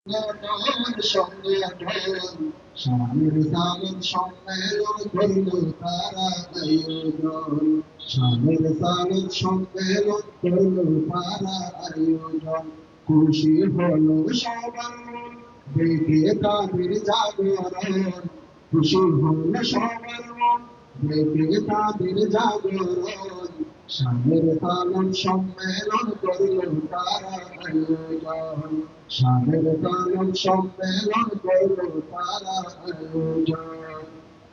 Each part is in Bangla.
সংগঠন স্বামীর সামন সম্মেলন করল তারা আয়োজন স্বামীর সামন সম্মেলন করল তারা আয়োজন খুশি হলো সবার মন দেখে তাদের জাগরণ খুশি হলো সবার মন দেখে তাদের জাগরণ স্বামীর সামন সম্মেলন করল তারা আয়োজন স্বামীর সামন সম্মেলন করল তারা আয়োজন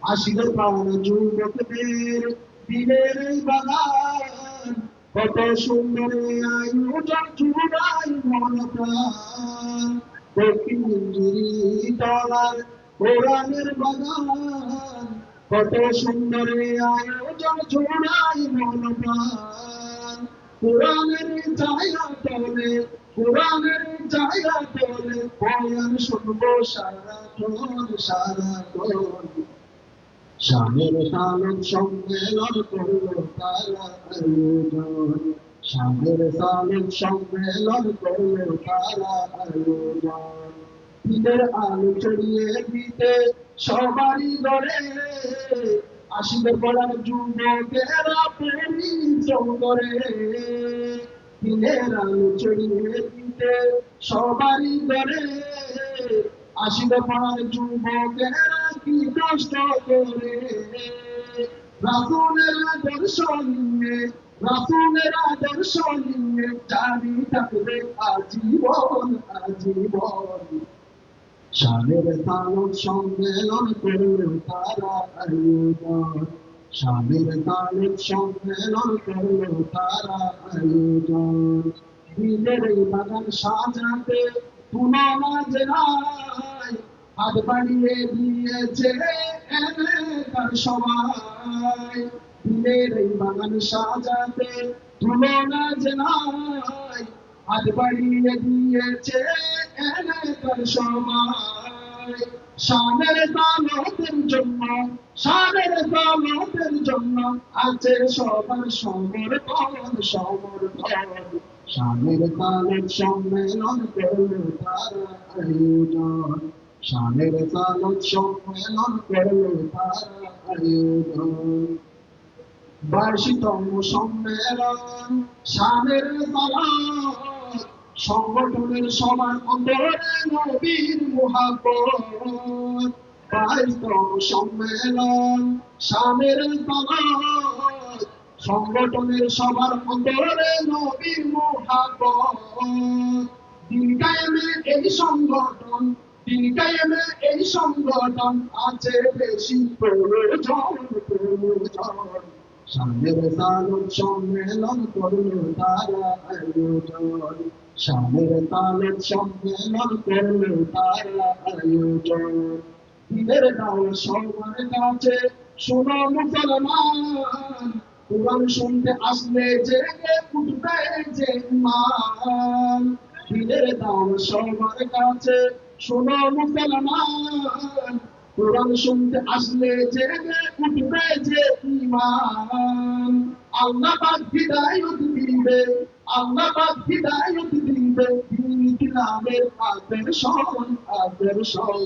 আসিল প্রাণ যুবকদের দিনের বাগান কত সুন্দর আয়োজন জুড়াই মন প্রাণ দক্ষিণ ইঞ্জিরি তলার কোরআনের বাগান কত সুন্দর আয়োজন জুড়াই মন প্রাণ কোরআনের ছায়া তলে কোরআনের ছায়া তলে বয়ান শুনবো সারাক্ষণ সারাক্ষণ স্বামীর সামন সম্মেলন করল তারা আয়োজন স্বামীর সামন সম্মেলন করল তারা আয়োজন ঈদের আলো ছড়িয়ে দিতে সবারই ঘরে আসিবে পড়ার যুবকেরা পরিশ্রম করে ঈদের আলো ছড়িয়ে দিতে সবারই ঘরে আসিবে পড়ার যুবকেরা কি কষ্ট করে রাসূলের আদর্শ নিয়ে রাসূলের আদর্শ নিয়ে জারি থাকবে আজীবন আজীবন স্বামীর সামন সম্মেলন করল তারা আয়োজন স্বামীর সামন সম্মেলন করল তারা আয়োজন দিনের বাগান সাজাতে তুলনা যে নাই হাত বাড়িয়ে দিয়েছে এলাকার সবাই দিনের বাগান সাজাতে তুলনা যে নাই হাত বাড়িয়ে দিয়েছে এলাকার সবাই শানের দালতের জন্য শানের দালতের জন্য আছে সবার সমর্পণ সমর্পণ স্বামীর সামন সম্মেলন করল তারা আয়োজন স্বামীর সামন সম্মেলন করল তারা আয়োজন 22তম সম্মেলন স্বামীর সালাত সংগঠনের সবার অন্তরে নবীর মুহাব্বত 22তম সম্মেলন স্বামীর সালাত সংগঠনের সবার অন্তরে নবীর মুহাব্বত দিন কায়েমে এই সংগঠন দিন কায়েমে এই সংগঠন আছে বেশি প্রয়োজন প্রয়োজন স্বামীর সামন সম্মেলন করল তারা আয়োজন স্বামীর সামন সম্মেলন করল তারা আয়োজন ঈদের দাও সবার কাছে শোনো মুসলমান কোরআন শুনতে আসলে জেগে উঠবে যে ইমান ঈদের দাও সবার কাছে শোনো মুসলমান কোরআন শুনতে আসলে জেগে উঠবে যে ইমান আল্লাহ পাক হিদায়াত দিবে আল্লাহ পাক হিদায়াত দিবে দিন ইসলামের আদর্শন আদর্শন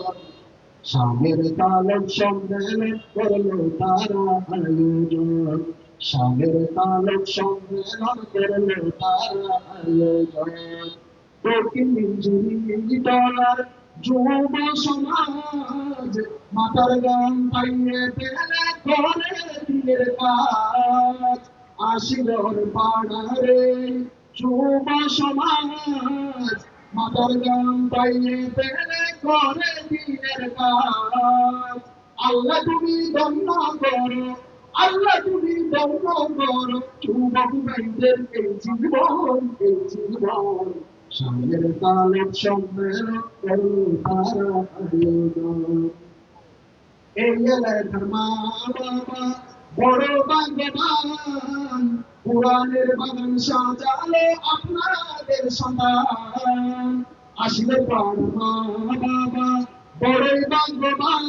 স্বামীর সামন সম্মেলন করল তারা আয়োজন স্বামীর সামন সম্মেলন করল তারা আয়োজন দক্ষিণ ইঞ্জিরি তলার যুব সমাজ মাতার গান পাইয়ে পেলে করে দিনের কাজ আসিলর পাড়ারে যুব সমাজ মাতার গান পাইয়ে পেলে করে দিনের কাজ আল্লাহ তুমি দন্ন করো আল্লাহ তুমি দন্ন করো যুবক ভাইদের এই জীবন এই জীবন স্বামীর সামন সম্মেলন করল তারা আয়োজন এই এলাকার মা বাবা বড় ভাগ্যবান কোরআনের বাগান সাজালো আপনাদের সন্তান আসলে প্রাণ মা বাবা বড় ভাগ্যবান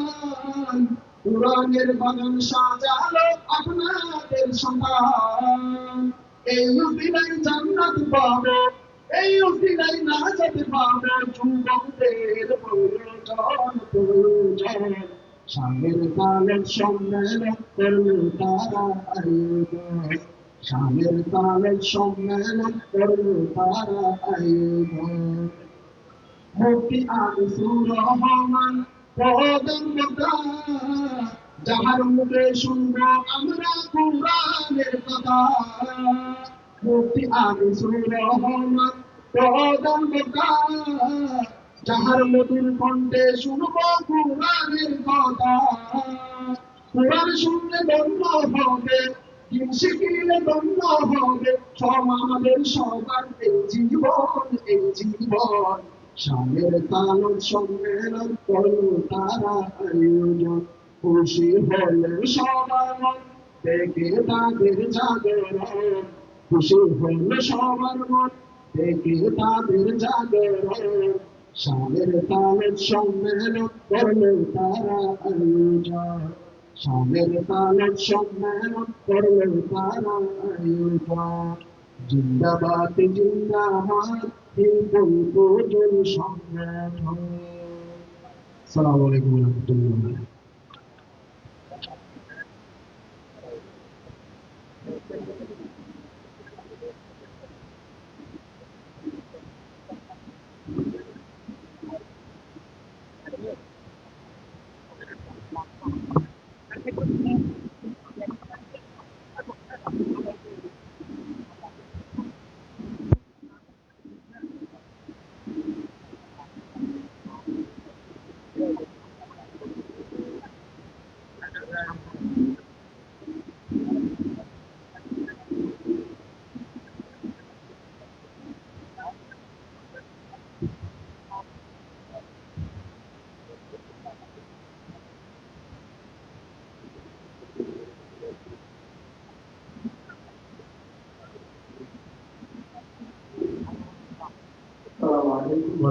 কোরআনের বাগান সাজালো আপনাদের সন্তান এই উসিলায় জান্নাত পাবো এই উসিলাই না যেতে পারে যুবকদের প্রয়োজন স্বামীর কালের সম্মেলন করলো তারা আয়োজন স্বামীর কালের সম্মেলন করলো তারা আয়োজন মুফতি আনিসুর রহমান প্রধান যাহার মুখে শুনবো আমরা কুরআনের কথা মুফতি আনিসুর রহমান প্রধান যাহার মধুর কণ্ঠে শুনবো কুরআনের কথা কুরআন শুনলে ধন্য হবে দিন শিখিলে ধন্য হবে সমাজের সবার এই জীবন স্বামীর কালের সম্মেলন করলো তারা আয়োজন খুশি হলে সবার মন থেকে তাদের জাগরণ খুশি হলে সবার মন থেকে তাদের জাগরণ স্বামীর কালের সম্মেলন করলো তারা আয়োজন স্বামীর কালের সম্মেলন করলো তারা আয়োজন জিন্দাবাদ জিন্দাবাদ হিন্দু সংগঠন। আসসালামু আলাইকুম ওয়া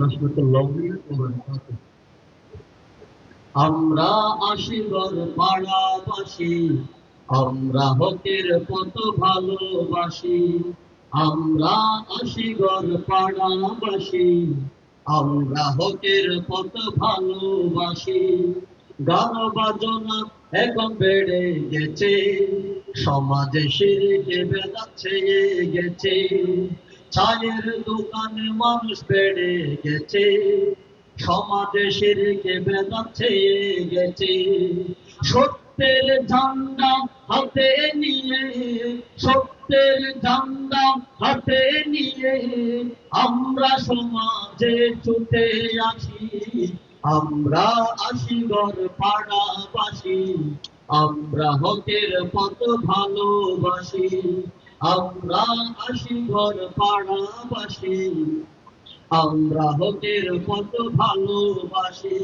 রাহমাতুল্লাহ। আমরা আশিগর পাড়াবাসী আমরা হকের পথ ভালোবাসি আমরা আশিগর পাড়াবাসী আমরা হকের পথ ভালোবাসি গান বাজনা এখন বেড়ে গেছে সমাজে শিরকে বেদাচ্ছে গেছে চায়ের দোকানে মানুষ বেড়ে গেছে সমাজে শিরকে বেদাচ্ছে গেছে সত্যের ঝান্ডা হাতে নিয়ে সত্যের ঝান্ডা হাতে নিয়ে আমরা সমাজে ছুটে আসি আমরা আশিগর পাড়াবাসী আমরা হকের পথ ভালোবাসি আমরা আশিগর পাড়াবাসী আমরা হকের পথ ভালোবাসি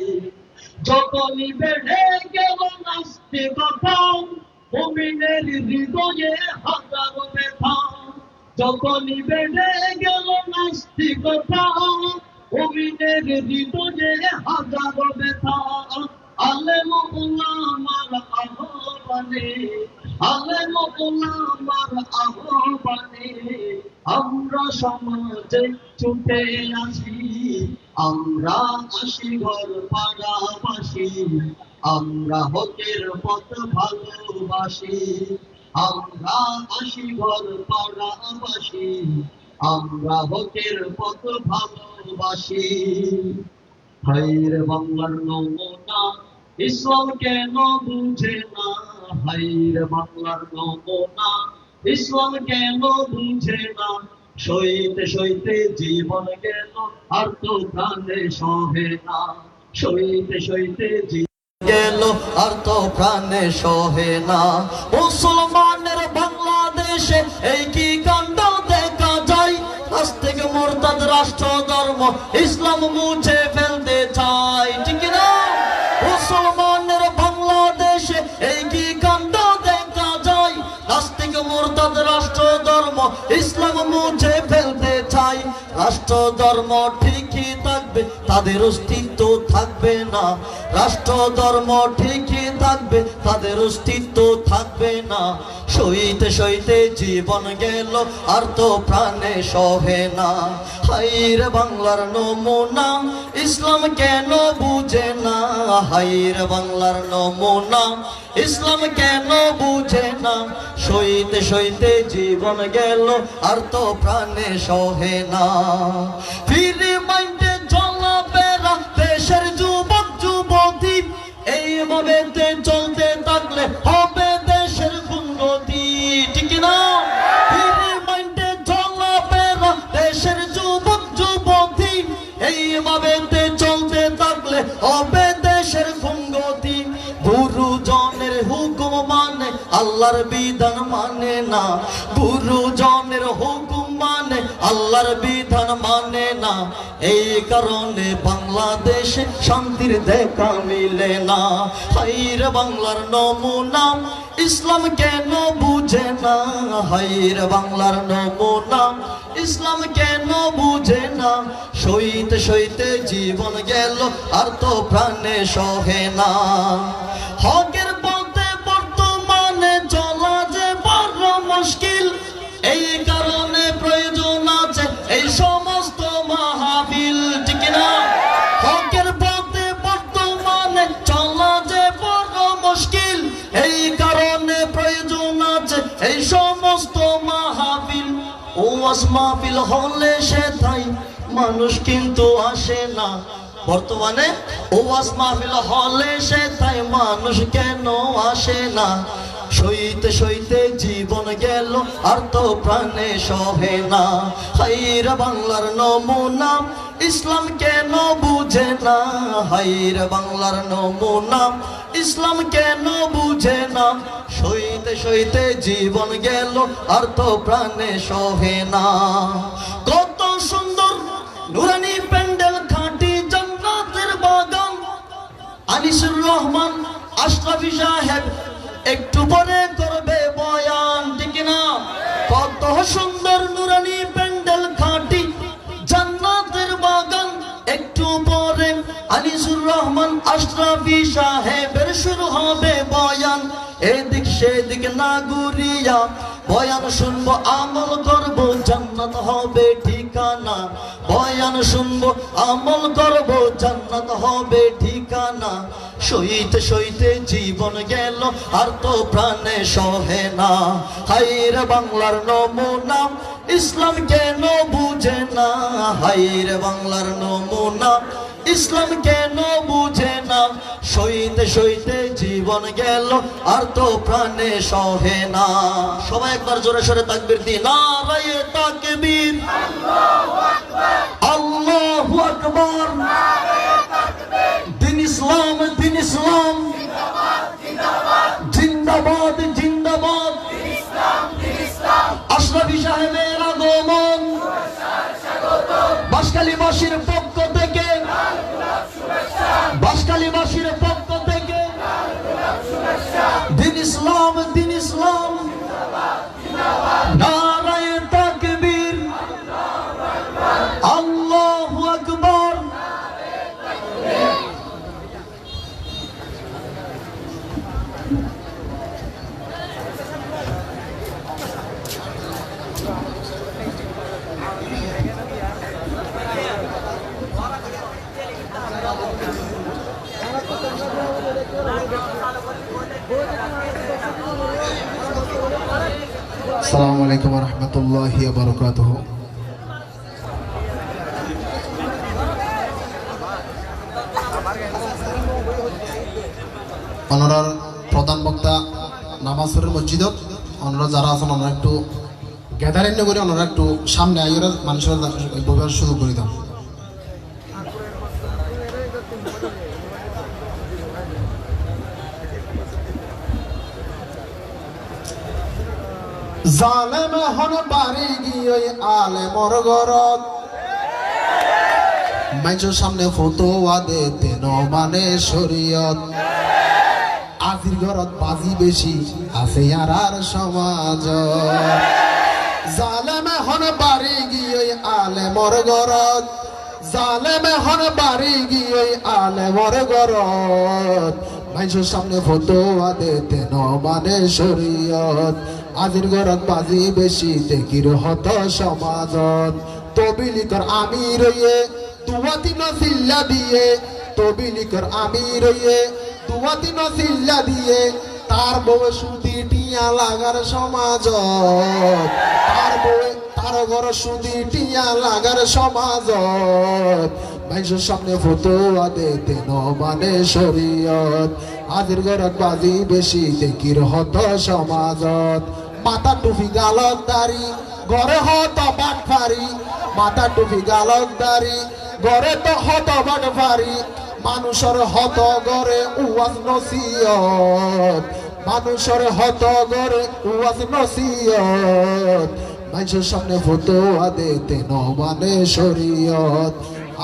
যতই বেড়ে গেল নাস্তিকতা মুমিনের হৃদয়ে হাজারো ব্যথা যতই বেড়ে গেল নাস্তিকতা মুমিনের হৃদয়ে হাজারো ব্যথা আলেম উলামার আহ্বানে আলেম উলামার আহ্বানে আমরা সমাজে ছুটে আসি আমরা আশিগর পাড়াবাসী আমরা হকের পথ ভালোবাসি আমরা আশিগর পাড়াবাসী আমরা হকের পথ ভালোবাসি হায়রে বাংলার নমুনা ইসলাম কেন বুঝে না হায়রে বাংলার নমুনা ইসলাম কেন বুঝে না সইতে সইতে জীবন গেল আর তো প্রাণে সহে না সইতে সইতে গেল আর তো প্রাণে সহে না মুসলমানের বাংলাদেশে এই কি কাণ্ড দেখা যায় আজ থেকে মুরতাদ রাষ্ট্র ধর্ম ইসলাম মুছে ফেলতে চায় ঠিক না মুসলমানের বাংলাদেশে এই কি কাণ্ড দেখা যায় আজ থেকে মুরতাদ রাষ্ট্র ধর্ম ইসলাম মুছে ফেলতে চায় রাষ্ট্র ধর্ম ঠিকই থাকবে, তাদের অস্তিত্ব থাকবে না। রাষ্ট্র ধর্ম ঠিকই থাকবে, তাদের অস্তিত্ব থাকবে না। সইতে সইতে জীবন গেল, আর তো প্রাণে সহে না। হাইরে বাংলার নমুনা, ইসলাম কেন বুঝে না? হাইরে বাংলার নমুনা, ইসলাম কেন বুঝে না? সইতে সইতে জীবন গেল, আর তো প্রাণে সহে না। ফিরে মাইন্ডে চলাফেরা দেশের যুবক যুবতী, এইভাবে চলতে থাকলে হবে দেশের উন্নতি, ঠিক না? ফিরে মাইন্ডে চলাফেরা দেশের যুবক যুবতী, এইভাবে চলতে থাকলে হবে দেশের উন্নতি। গুরুজনের হুকুম মানে, আল্লাহর বিধান মানে না। গুরুজনের হুকুম মানে, আল্লাহর বিধান মানে না। এই কারণে বাংলাদেশে শান্তির দেখা মিলে না। হাইরে বাংলার নমুনা, ইসলাম কেন বুঝে না? হাইরে বাংলার নমুনা, ইসলাম কেন বুঝে না? সইতে সইতে জীবন গেল, আর তো প্রাণে সহে না। হকের পথে বর্তমানে চলা যে বড় মুশকিল, এই কারণে প্রয়োজন আছে এই সমস্ত মাহফিল, ঠিক না? হকের পথে বর্তমানে চলা যে বড় মুশকিল, এই কারণে প্রয়োজন আছে এই সমস্ত মাহফিল। ওয়াজ মাহফিল হলে সেথায় মানুষ কিন্তু আসে না। বর্তমানে ওয়াজ মাহফিল হলে সেথায় মানুষ কেন আসে না? সইতে সইতে জীবন গেল, আর তো প্রাণে সহে না। হাইরে বাংলার নমুনা, ইসলাম কেন বুঝে না? হাইরে বাংলার নমুনা, ইসলাম কেন বুঝে না? সইতে সইতে জীবন গেল, আর তো প্রাণে সহে না। কত সুন্দর নুরানি প্যান্ডেল, খাঁটি জান্নাতের বাগান। আনিসুর রহমান আশরাফি সাহেব একটু পরে করবে বয়ান, ঠিক না? কত সুন্দর নুরানি প্যান্ডেল, খাঁটি জান্নাতের বাগান। একটু পরে আনিসুর রহমান আশরাফি সাহেবের শুরু হবে বয়ান। এদিক সেদিক না ঘুরিয়া বয়ান শুনবো, আমল করবো, জান্নাত হবে ঠিকানা। বয়ান শুনবো, আমল করবো, জান্নাত হবে ঠিকানা। সইতে সইতে জীবন গেল, আর তো প্রাণে সহে না। হাইরে বাংলার নমুনা, ইসলাম কেন বুঝে না? হাইরে বাংলার নমুনা, ইসলাম কেন বুঝে না? সইতে সইতে জীবন গেল, আর তো প্রাণে সহে না। সবাই একবার জোরে সোরে তাকবীর দিন, নারায়ে তাকবীর, আল্লাহু আকবার। দিন ইসলাম, দিন ইসলাম, জিন্দাবাদ জিন্দাবাদ। আশরাফি সাহেবের আগমন, বাঁশখালীবাসীর পক্ষ থেকে, বাঁশখালীবাসীর পক্ষ থেকে দিন ইসলাম, দিন ইসলাম, নারায়ে তাকবীর, আল্লাহু আকবার। আসসালামু আলাইকুম ওয়া রাহমাতুল্লাহি ওয়া বারাকাতুহু। অনরার প্রধান বক্তা নামাজের মসজিদত অনরা যারা আছেন ওনারা একটু গ্যাদারিং করে ওনারা একটু সামনে আইরা মানুষের বলার সুযোগ করে দাও। জালেম হন বাড়ি গিয়ে আলেমর ঘরত, মানুষের সামনে ফতোয়া দিতে ন মানে শরীয়ত। আজির ঘরত বাজি বেশি আছে আর সমাজ, জালেমে হন বাড়ি গিয়ে আলেমর গরত জালেমে হন বাড়ি গিয়ে আলেমর গরত মানুষের সামনে ফতোয়া দিতে ন মানে শরীয়ত আজির গরত বাজি বেশি দেখির হত সমাজত তবিলিকর আমি রইয়ে দুয়াতি নসিল্লা দিয়ে তবিলিকর আমি রইয়ে দুয়াতি নসিল্লা দিয়ে তার বউ সুদি টিয়া লাগার সমাজ তার বউ তার ঘর সুদি টিয়া লাগার সমাজ মানুষের সামনে ফতোয়া দিতে ন মানে শরীয়ত আজির ঘরত বাজি বেশি দেখির হত সমাজত মাথা টুপি গালত দাড়ি ঘরে হত বাট ফারি মাথা টুপি গালত দাড়ি ঘরে তো হত বাট ফারি মানুষের হত গরে উয়াজ নসিয়ত মানুষের হত গরে উয়াজ নসিয়ত মানুষের সামনে ফতোয়া দিতে ন মানে শরীয়ত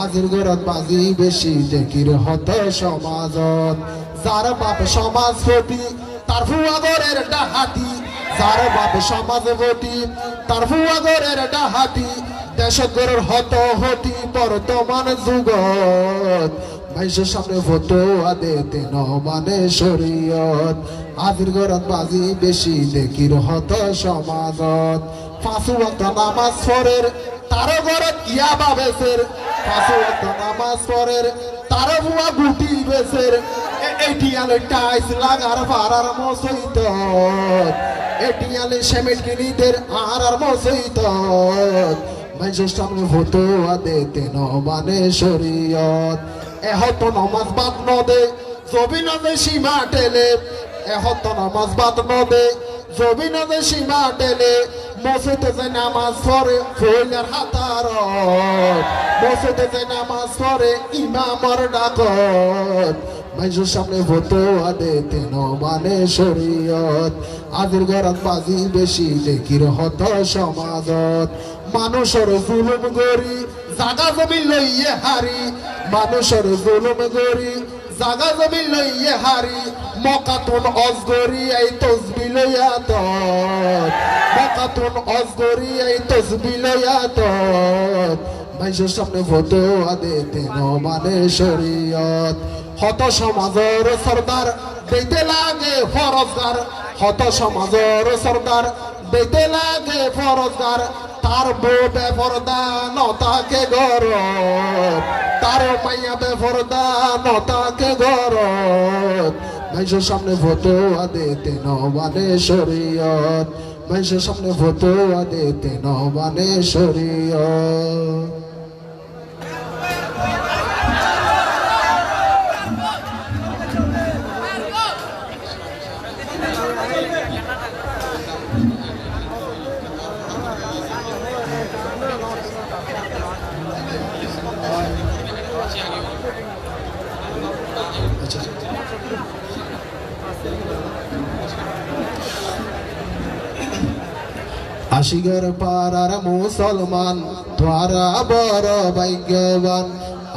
আজির গরত বাজি বেশি দেখির হত সমাজত যার বাপ সমাজ ফটি তার ফুয়া গরের ডাহাতি যার বাপ সমাজ ফটি তার ফুয়া গরের ডাহাতি দেশ গরের হত হতি বর্তমান যুগত মানুষের সামনে ফতোয়া দিতে ন মানে শরীয়ত আজির গরত বাজি বেশি দেখির হত সমাজত পাঁচ ওয়াক্ত নামাজ পড়ের তার গরত ইয়াবা বেসের পাঁচ ওয়াক্ত নামাজ পড়ের তার বুয়া গুটি বেসের এটিয়ালে টাইস লাগার ফারার মসইত এটিয়ালে সেমেট কিনিদের আর মসইত মানুষের সামনে ফতোয়া দিতে ন মানে শরীয়ত এহত নমাজ বাদ নদে জবিনদে সীমা টেলে এহত নমাজ বাদ নদে জবিনদে সীমা টেলে মসজিদে যে নামাজ পড়ে ফইলার হাতার মসজিদে যে নামাজ পড়ে ইমামর ডাকত মানুষের সামনে ফতোয়া দিতে ন মানে শরীয়ত আজির গরত বাজি বেশি দেখির হত সমাজত মানুষের জুলুম গরি জাগা জমি লইয়ে হারি মানুষের জুলুম গরি জাগা জমি লইয়ে হারি মকাতুন অজগরি এই তসবি লইয়া তত মকাতুন অজগরি এই তসবি লইয়া তত মানুষের সামনে ফতোয়া দিতে ন মানে শরীয়ত হত সমাজের সরদার দিতে লাগে ফরজগার হত সমাজের সরদার দিতে লাগে ফরজগার তার বউ বেফরদা নতাকে গরত তার মাইয়া বেফরদা নতাকে গরত মানুষের সামনে ফতোয়া দিতে ন মানে শরীয়ত মানুষের সামনে ফতোয়া দিতে ন মানে শরীয়ত আশিগর পাড়ার মুসলমান তোরা বড় ভাগ্যবান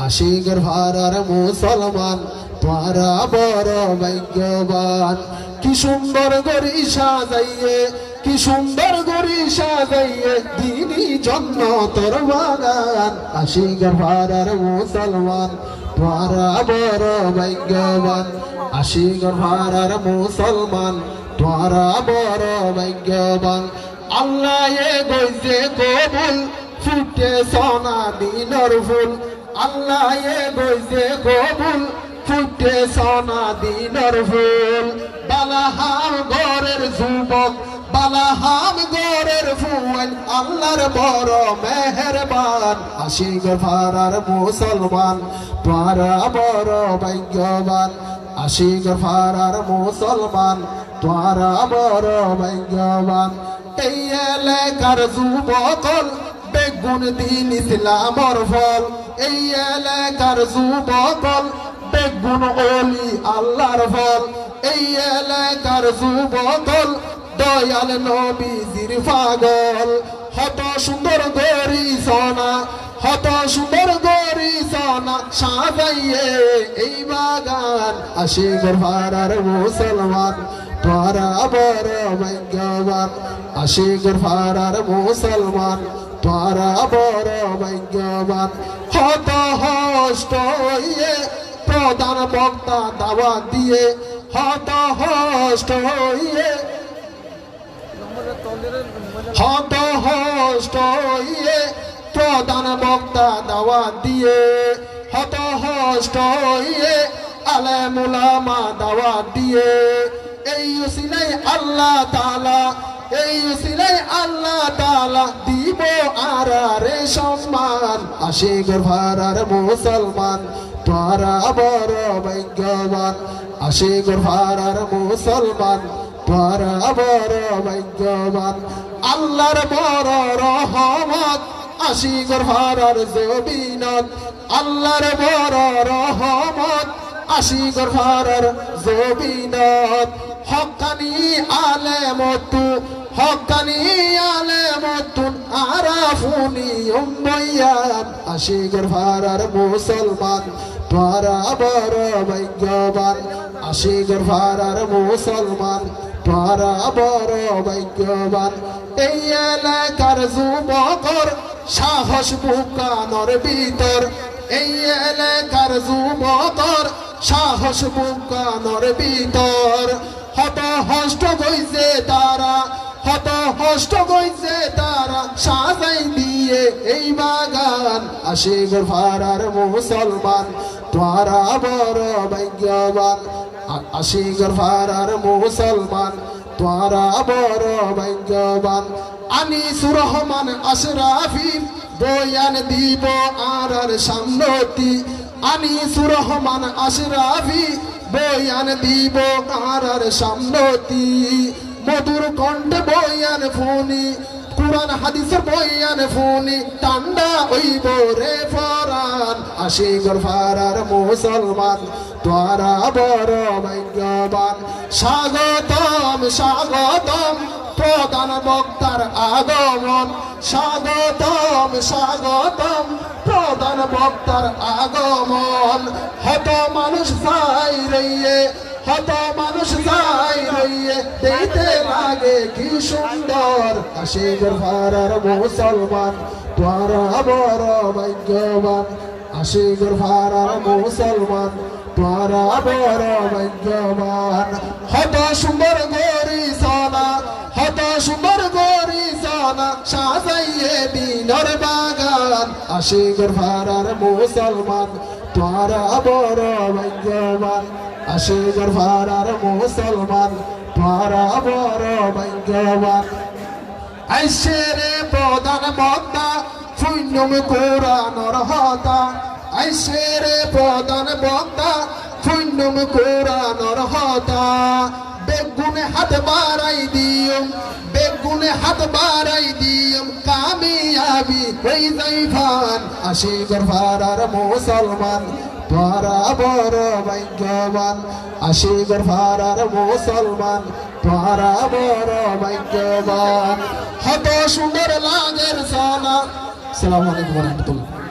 আশিগর পাড়ার মুসলমান তোরা বড় ভাগ্যবান কি সুন্দর গরি সাজাইয়ে কি সুন্দর গরি সাজাইয়ে দিনী জন্য তোর বাগান আশিগর পাড়ার মুসলমান তোরা বড় ভাগ্যবান আশিগর পাড়ার মুসলমান তোরা বড় ভাগ্যবান আল্লাহ এ গইছে কবুল ফুটে সোনা দিনর ফুল আল্লাহ এ গইছে কবুল ফুটে সোনা দিনর ফুল বালাহাম ঘরের যুবক বালাহাম ঘরের ফুল আল্লাহর বড় মেহেরবান আশিগর পাড়ার মুসলমান তোরা বড় ভাগ্যবান আশিগর পাড়ার মুসলমান তোরা বড় ভাগ্যবান এই এলাকার যুবকল বেগুন দিন ইসলামর ফল এই এলাকার যুবকল বেগুন ওলি আল্লাহর ফল এই এলাকার যুবকল দয়াল নবীজির পাগল হত সুন্দর গরি সোনা হত সুন্দর গরি সোনা সাজাইয়ে এই বাগান আশিগর পাড়ার মুসলমান তোরা বড় ভাগ্যবান আশিকের ফারার মুসলমান তোরা বড় ভাগ্যবান হত হষ্ট হইয়ে প্রধান বক্তা দাওয়াত দিয়ে হত হষ্ট হইয়ে হত হষ্ট হইয়ে প্রধান বক্তা দাওয়াত দিয়ে হত হষ্ট হইয়ে আলেম উলামা দাওয়াত দিয়ে এই উসিলাই আল্লাহ তাআলা এই উসিলাই আল্লাহ তাআলা দিব আরারে সম্মান আশিকের ফারার মুসলমান তোরা বড় ভাগ্যবান আশিকের ফারার মুসলমান তোরা বড় ভাগ্যবান আল্লাহর বড় রহমত আশিকের ফারার জবিনত আল্লাহর বড় রহমত আশিকের ফারার জবিনত হক্কানি আলেমতু হক্কানি আলেমতুন আরাফুনি উম্মায়ান আশিকের ফারার মুসলমান তোরা বড় ভাগ্যবান আশিকের ফারার মুসলমান তোরা বড় ভাগ্যবান এই এলাকার যুবকর সাহস বুকানোর ভিতর এই এলাকার যুবকর সাহস বুকানোর ভিতর হত হষ্ট গইছে তারা হত হষ্ট গইছে তারা সাজাই দিয়ে এই বাগান আশিকের ফারার মুসলমান তোরা বড় ভাগ্যবান আশিকের ফারার মুসলমান তোরা বড় ভাগ্যবান আনিসুর রহমান আশরাফি বয়ান দিব আর সামনতি আনিসুর রহমান আশরাফি বয়ান দিব আর সামনতি মধুর কণ্ঠে বয়ান ফুনি কুরআন হাদিসের বয়ান ফুনি ঠান্ডা হইব রে ফরান আশিকের ফারার মুসলমান তোরা বড় ভাগ্যবান স্বাগতম স্বাগতম প্রধান বক্তার আগমন স্বাগতম স্বাগতম প্রধান বক্তার আগমন হত মানুষ যাই রইয়ে হত মানুষ যাই রইয়ে দেখতে লাগে কি সুন্দর আশিকের ফারার মুসলমান তোরা বড় ভাগ্যবান আশিকের ফারার মুসলমান তোরা বড় ভাগ্যবান হত সুন্দর গরি সানা হত সুন্দর গরি সানা সাজাইয়ে দিনর বাগান আশিকের ফারার মুসলমান তোরা বড় ভাগ্যবান আশিকের ফারার মুসলমান তোরা বড় ভাগ্যবান আইসে রে প্রধান বক্তা শূন্যম কোরআনর হতা আইসে রে প্রধান বক্তা শূন্যম কোরআনর হতা বেগুনে হাত বাড়াই দিয়ম বেগুনে হাত বাড়াই দিয়ম কামিয়াবি হই যাইফান আশিকের ফারার মুসলমান তোরা বড় ভাগ্যবান আশিকের ফারার মুসলমান তোরা বড় ভাগ্যবান হত সুন্দর লাগের সানা। আসসালামু আলাইকুম ওয়া রাহমাতুল্লাহ।